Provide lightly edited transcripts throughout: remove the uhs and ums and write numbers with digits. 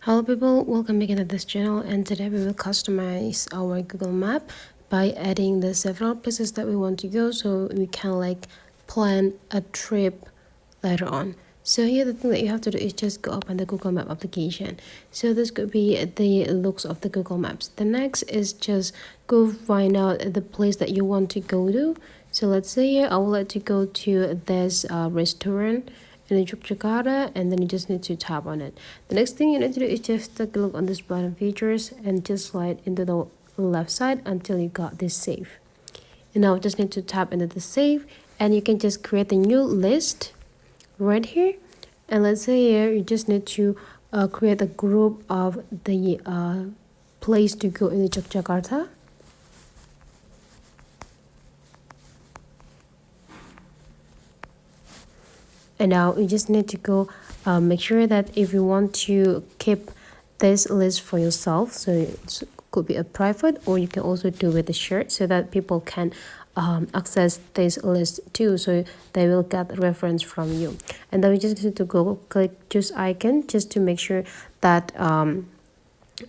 Hello people, welcome back to this channel, and today we will customize our Google Map by adding the several places that we want to go so we can plan a trip later on. So here the thing that you have to do is just go open the Google Map application. So this could be the looks of the Google Maps. The next is just go find out the place that you want to go to. So let's say here I would like to go to this restaurant in Yogyakarta, and then you just need to tap on it. The next thing you need to do is just take a look on this button features and just slide into the left side until you got this save. And now just need to tap into the save, and you can just create a new list right here. And let's say here you just need to create a group of the place to go in Yogyakarta. And now you just need to go make sure that if you want to keep this list for yourself, so it could be a private, or you can also do with the shirt so that people can access this list too, so they will get reference from you. And then we just need to go click choose icon just to make sure that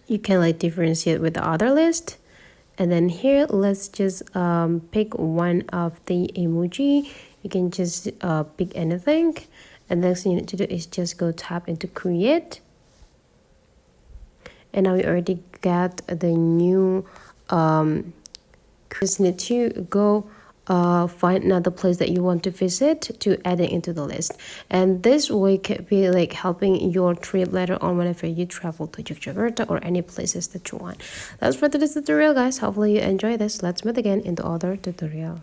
you can differentiate with the other list. And then here let's just pick one of the emoji. You can just pick anything, and next thing you need to do is just go tap into create. And now we already got the new just need to go find another place that you want to visit to add it into the list. And this way could be helping your trip later on whenever you travel to Yogyakarta or any places that you want. That's for today's tutorial, guys. Hopefully you enjoy this. Let's meet again in the other tutorial.